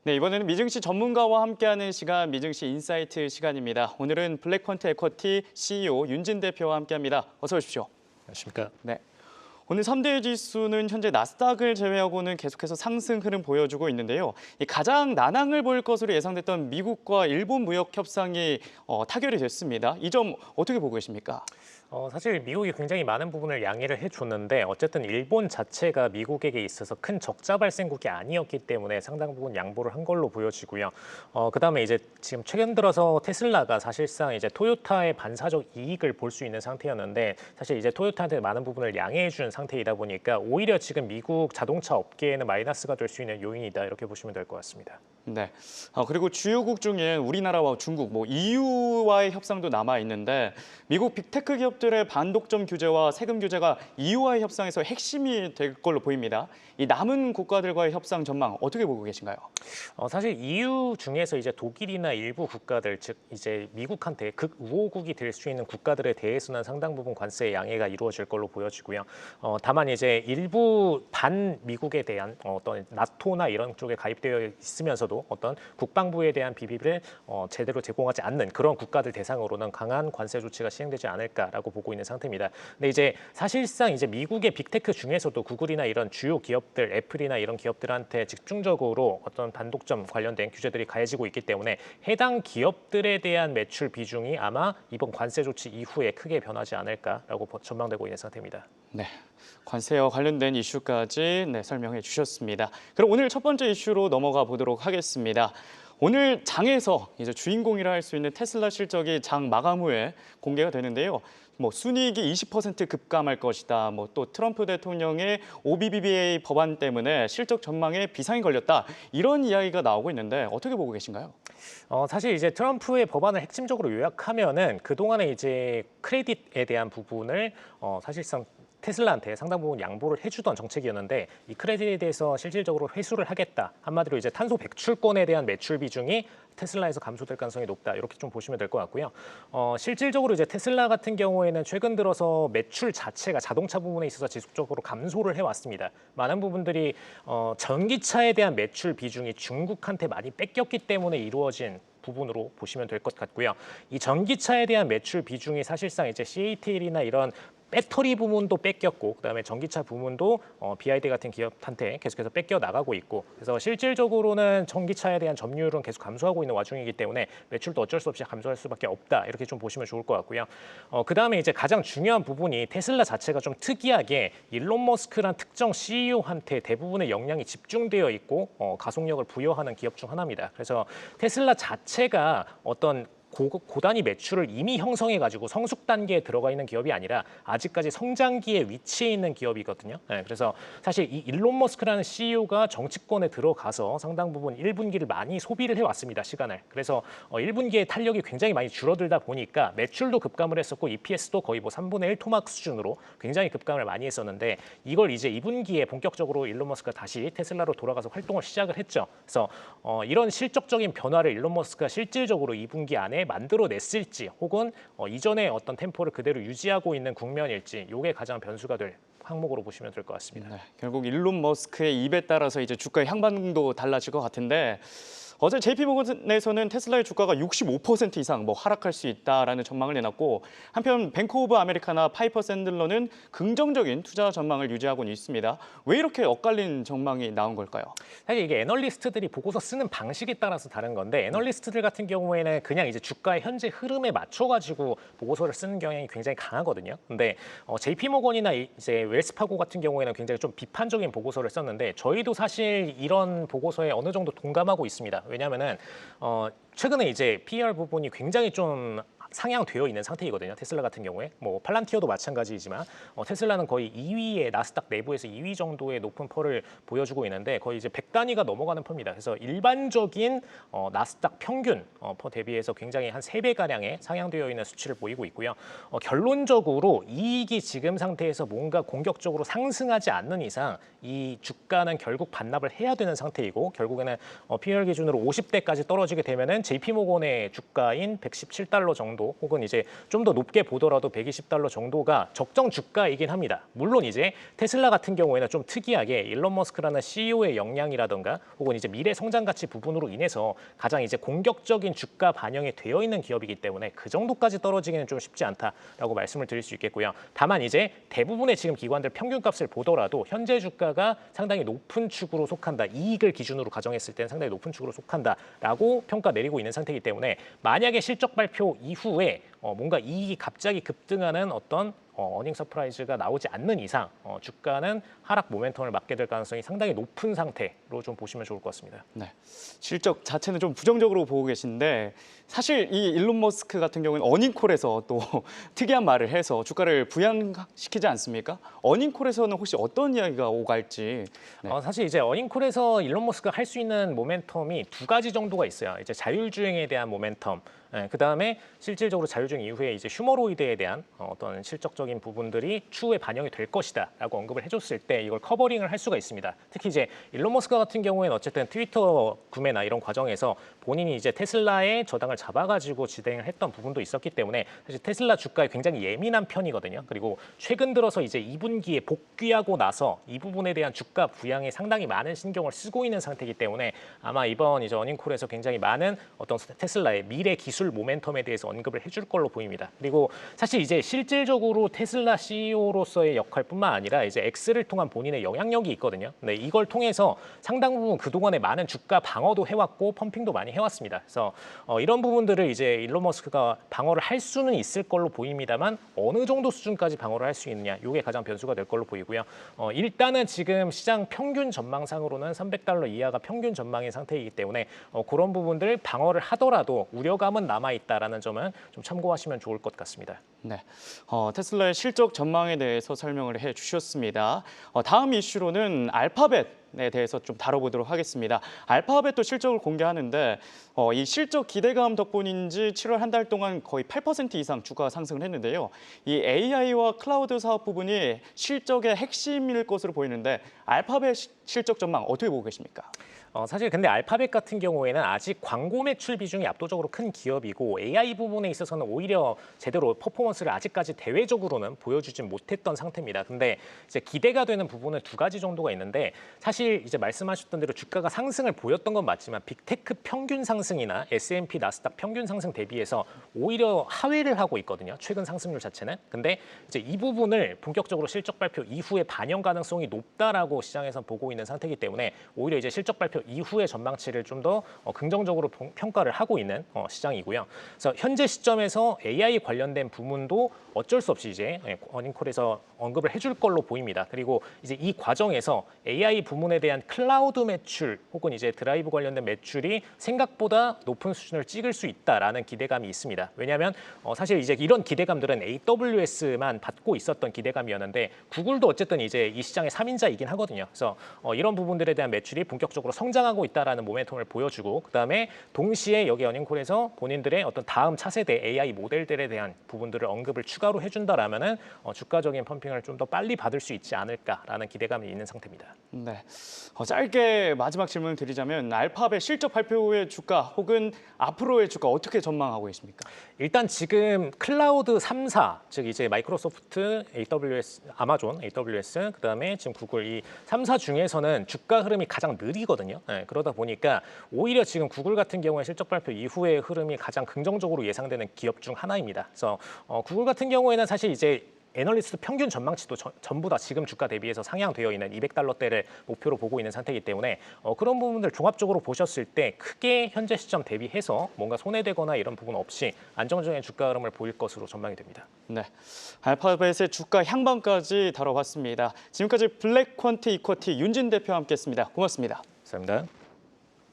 네, 이번에는 미증시 전문가와 함께하는 시간, 미증시 인사이트 시간입니다. 오늘은 블랙펀트 에쿼티 CEO 윤진 대표와 함께합니다. 어서 오십시오. 안녕하십니까. 네, 오늘 3대 지수는 현재 나스닥을 제외하고는 계속해서 상승 흐름 보여주고 있는데요. 이 가장 난항을 보일 것으로 예상됐던 미국과 일본 무역 협상이 타결이 됐습니다. 이 점 어떻게 보고 계십니까? 사실 미국이 굉장히 많은 부분을 양해를 해줬는데 어쨌든 일본 자체가 미국에게 있어서 큰 적자 발생국이 아니었기 때문에 상당 부분 양보를 한 걸로 보여지고요. 그다음에 이제 지금 최근 들어서 테슬라가 사실상 이제 토요타의 반사적 이익을 볼 수 있는 상태였는데 사실 이제 토요타한테 많은 부분을 양해해 준 상태이다 보니까 오히려 지금 미국 자동차 업계에는 마이너스가 될 수 있는 요인이다 이렇게 보시면 될 것 같습니다. 네. 그리고 주요국 중에 우리나라와 중국, EU와의 협상도 남아 있는데 미국 빅테크 기업들의 반독점 규제와 세금 규제가 EU와의 협상에서 핵심이 될 걸로 보입니다. 이 남은 국가들과의 협상 전망 어떻게 보고 계신가요? 사실 EU 중에서 이제 독일이나 일부 국가들, 즉 이제 미국한테 극우호국이 될 수 있는 국가들에 대해서는 상당 부분 관세 양해가 이루어질 걸로 보여지고요. 다만 이제 일부 반미국에 대한 어떤 나토나 이런 쪽에 가입되어 있으면서도 어떤 국방부에 대한 비비를 제대로 제공하지 않는 그런 국가들 대상으로는 강한 관세 조치가 시행되지 않을까라고 보고 있는 상태입니다. 근데 이제 사실상 이제 미국의 빅테크 중에서도 구글이나 이런 주요 기업들, 애플이나 이런 기업들한테 집중적으로 어떤 반독점 관련된 규제들이 가해지고 있기 때문에 해당 기업들에 대한 매출 비중이 아마 이번 관세 조치 이후에 크게 변하지 않을까라고 전망되고 있는 상태입니다. 네, 관세와 관련된 이슈까지 설명해 주셨습니다. 그럼 오늘 첫 번째 이슈로 넘어가 보도록 하겠습니다. 오늘 장에서 이제 주인공이라 할 수 있는 테슬라 실적이 장 마감 후에 공개가 되는데요. 순이익이 20% 급감할 것이다. 또 트럼프 대통령의 OBBBA 법안 때문에 실적 전망에 비상이 걸렸다. 이런 이야기가 나오고 있는데 어떻게 보고 계신가요? 사실 이제 트럼프의 법안을 핵심적으로 요약하면은 그동안에 이제 크레딧에 대한 부분을 사실상 테슬라한테 상당 부분 양보를 해주던 정책이었는데 이 크레딧에 대해서 실질적으로 회수를 하겠다. 한마디로 이제 탄소 배출권에 대한 매출 비중이 테슬라에서 감소될 가능성이 높다. 이렇게 좀 보시면 될 것 같고요. 실질적으로 이제 테슬라 같은 경우에는 최근 들어서 매출 자체가 자동차 부분에 있어서 지속적으로 감소를 해왔습니다. 많은 부분들이 전기차에 대한 매출 비중이 중국한테 많이 뺏겼기 때문에 이루어진 부분으로 보시면 될 것 같고요. 이 전기차에 대한 매출 비중이 사실상 이제 CATL이나 이런 배터리 부문도 뺏겼고 그다음에 전기차 부문도 BYD 같은 기업한테 계속해서 뺏겨 나가고 있고 그래서 실질적으로는 전기차에 대한 점유율은 계속 감소하고 있는 와중이기 때문에 매출도 어쩔 수 없이 감소할 수밖에 없다 이렇게 좀 보시면 좋을 것 같고요. 그다음에 이제 가장 중요한 부분이 테슬라 자체가 좀 특이하게 일론 머스크란 특정 CEO한테 대부분의 역량이 집중되어 있고 가속력을 부여하는 기업 중 하나입니다. 그래서 테슬라 자체가 어떤 고단위 매출을 이미 형성해가지고 성숙 단계에 들어가 있는 기업이 아니라 아직까지 성장기에 위치해 있는 기업이거든요. 네, 그래서 사실 이 일론 머스크라는 CEO가 정치권에 들어가서 상당 부분 1분기를 많이 소비를 해왔습니다. 시간을. 그래서 1분기의 탄력이 굉장히 많이 줄어들다 보니까 매출도 급감을 했었고 EPS도 거의 3분의 1 토막 수준으로 굉장히 급감을 많이 했었는데 이걸 이제 2분기에 본격적으로 일론 머스크가 다시 테슬라로 돌아가서 활동을 시작을 했죠. 그래서 이런 실적적인 변화를 일론 머스크가 실질적으로 2분기 안에 만들어냈을지 혹은 이전의 어떤 템포를 그대로 유지하고 있는 국면일지 이게 가장 변수가 될 항목으로 보시면 될 것 같습니다. 네, 결국 일론 머스크의 입에 따라서 이제 주가의 향방도 달라질 것 같은데 어제 JP모건에서는 테슬라의 주가가 65% 이상 하락할 수 있다라는 전망을 내놨고 한편 뱅크 오브 아메리카나 파이퍼 샌들러는 긍정적인 투자 전망을 유지하고는 있습니다. 왜 이렇게 엇갈린 전망이 나온 걸까요? 사실 이게 애널리스트들이 보고서 쓰는 방식에 따라서 다른 건데 애널리스트들 같은 경우에는 그냥 이제 주가의 현재 흐름에 맞춰가지고 보고서를 쓰는 경향이 굉장히 강하거든요. 근데 JP모건이나 이제 웰스파고 같은 경우에는 굉장히 좀 비판적인 보고서를 썼는데 저희도 사실 이런 보고서에 어느 정도 동감하고 있습니다. 왜냐하면은 최근에 이제 PER 부분이 굉장히 좀 상향되어 있는 상태이거든요. 테슬라 같은 경우에 팔란티어도 마찬가지이지만 테슬라는 거의 2위의 나스닥 내부에서 2위 정도의 높은 펄을 보여주고 있는데 거의 이제 100단위가 넘어가는 펄입니다. 그래서 일반적인 나스닥 평균 펄 대비해서 굉장히 한 3배 가량의 상향되어 있는 수치를 보이고 있고요. 결론적으로 이익이 지금 상태에서 뭔가 공격적으로 상승하지 않는 이상 이 주가는 결국 반납을 해야 되는 상태이고 결국에는 PER 기준으로 50대까지 떨어지게 되면은 JP모건의 주가인 $117 정도 정도 혹은 이제 좀 더 높게 보더라도 $120 정도가 적정 주가이긴 합니다. 물론 이제 테슬라 같은 경우에는 좀 특이하게 일론 머스크라는 CEO의 역량이라든가 혹은 이제 미래 성장 가치 부분으로 인해서 가장 이제 공격적인 주가 반영이 되어 있는 기업이기 때문에 그 정도까지 떨어지기는 좀 쉽지 않다라고 말씀을 드릴 수 있겠고요. 다만 이제 대부분의 지금 기관들 평균값을 보더라도 현재 주가가 상당히 높은 축으로 속한다. 이익을 기준으로 가정했을 때는 상당히 높은 축으로 속한다라고 평가 내리고 있는 상태이기 때문에 만약에 실적 발표 이후에 뭔가 이익이 갑자기 급등하는 어떤 어닝 서프라이즈가 나오지 않는 이상 주가는 하락 모멘텀을 맞게 될 가능성이 상당히 높은 상태로 좀 보시면 좋을 것 같습니다. 네, 실적 자체는 좀 부정적으로 보고 계신데 사실 이 일론 머스크 같은 경우는 어닝콜에서 또 특이한 말을 해서 주가를 부양시키지 않습니까? 어닝콜에서는 혹시 어떤 이야기가 오갈지. 네. 사실 이제 어닝콜에서 일론 머스크가 할 수 있는 모멘텀이 두 가지 정도가 있어요. 이제 자율주행에 대한 모멘텀. 그다음에 실질적으로 자율주행 이후에 이제 휴머로이드에 대한 어떤 실적적인 부분들이 추후에 반영이 될 것이다라고 언급을 해줬을 때 이걸 커버링을 할 수가 있습니다. 특히 이제 일론 머스크 같은 경우에는 어쨌든 트위터 구매나 이런 과정에서 본인이 이제 테슬라의 저당을 잡아가지고 진행을 했던 부분도 있었기 때문에 사실 테슬라 주가에 굉장히 예민한 편이거든요. 그리고 최근 들어서 이제 2분기에 복귀하고 나서 이 부분에 대한 주가 부양에 상당히 많은 신경을 쓰고 있는 상태이기 때문에 아마 이번 이제 어닝콜에서 굉장히 많은 어떤 테슬라의 미래 기술 모멘텀에 대해서 언급을 해줄 걸로 보입니다. 그리고 사실 이제 실질적으로 테슬라 CEO로서의 역할뿐만 아니라 이제 X를 통한 본인의 영향력이 있거든요. 근데 이걸 통해서 상당 부분 그동안에 많은 주가 방어도 해왔고 펌핑도 많이 해왔습니다. 그래서 이런 부분들을 이제 일론 머스크가 방어를 할 수는 있을 걸로 보입니다만 어느 정도 수준까지 방어를 할 수 있느냐 이게 가장 변수가 될 걸로 보이고요. 일단은 지금 시장 평균 전망상으로는 $300 이하가 평균 전망인 상태이기 때문에 그런 부분들 방어를 하더라도 우려감은 남아있다라는 점은 좀 참고하시면 좋을 것 같습니다. 네, 테슬라의 실적 전망에 대해서 설명을 해주셨습니다. 다음 이슈로는 알파벳에 대해서 좀 다뤄보도록 하겠습니다. 알파벳도 실적을 공개하는데 이 실적 기대감 덕분인지 7월 한 달 동안 거의 8% 이상 주가가 상승을 했는데요. 이 AI와 클라우드 사업 부분이 실적의 핵심일 것으로 보이는데 알파벳 실적 전망 어떻게 보고 계십니까? 사실 근데 알파벳 같은 경우에는 아직 광고 매출 비중이 압도적으로 큰 기업이고 AI 부분에 있어서는 오히려 제대로 퍼포먼스를 아직까지 대외적으로는 보여주지 못했던 상태입니다. 근데 이제 기대가 되는 부분은 두 가지 정도가 있는데 사실 이제 말씀하셨던 대로 주가가 상승을 보였던 건 맞지만 빅테크 평균 상승이나 S&P 나스닥 평균 상승 대비해서 오히려 하회를 하고 있거든요. 최근 상승률 자체는. 근데 이제 이 부분을 본격적으로 실적 발표 이후에 반영 가능성이 높다라고 시장에서 보고 있는 상태이기 때문에 오히려 이제 실적 발표 이후의 전망치를 좀 더 긍정적으로 평가를 하고 있는 시장이고요. 그래서 현재 시점에서 AI 관련된 부분도 어쩔 수 없이 이제 어닝콜에서 언급을 해줄 걸로 보입니다. 그리고 이제 이 과정에서 AI 부문에 대한 클라우드 매출 혹은 이제 드라이브 관련된 매출이 생각보다 높은 수준을 찍을 수 있다라는 기대감이 있습니다. 왜냐하면 사실 이제 이런 기대감들은 AWS만 받고 있었던 기대감이었는데 구글도 어쨌든 이제 이 시장의 3인자이긴 하거든요. 그래서 이런 부분들에 대한 매출이 본격적으로 성장하고 있다라는 모멘텀을 보여주고 그다음에 동시에 여기 어닝콜에서 본인들의 어떤 다음 차세대 AI 모델들에 대한 부분들을 언급을 추가로 해준다라면은 주가적인 펌핑을 좀 더 빨리 받을 수 있지 않을까라는 기대감이 있는 상태입니다. 네, 짧게 마지막 질문을 드리자면 알파벳 실적 발표 후의 주가 혹은 앞으로의 주가 어떻게 전망하고 계십니까? 일단 지금 클라우드 3사, 즉 이제 마이크로소프트, AWS, 아마존, AWS, 그다음에 지금 구글 이 3사 중에서는 주가 흐름이 가장 느리거든요. 그러다 보니까 오히려 지금 구글 같은 경우에 실적 발표 이후의 흐름이 가장 긍정적으로 예상되는 기업 중 하나입니다. 그래서 구글 같은 경우에는 사실 이제 애널리스트 평균 전망치도 전부 다 지금 주가 대비해서 상향되어 있는 $200대를 목표로 보고 있는 상태이기 때문에 그런 부분들 종합적으로 보셨을 때 크게 현재 시점 대비해서 뭔가 손해되거나 이런 부분 없이 안정적인 주가 흐름을 보일 것으로 전망이 됩니다. 네, 알파벳의 주가 향방까지 다뤄봤습니다. 지금까지 블랙 퀀트 이쿼티 윤진 대표와 함께했습니다. 고맙습니다. 감사합니다.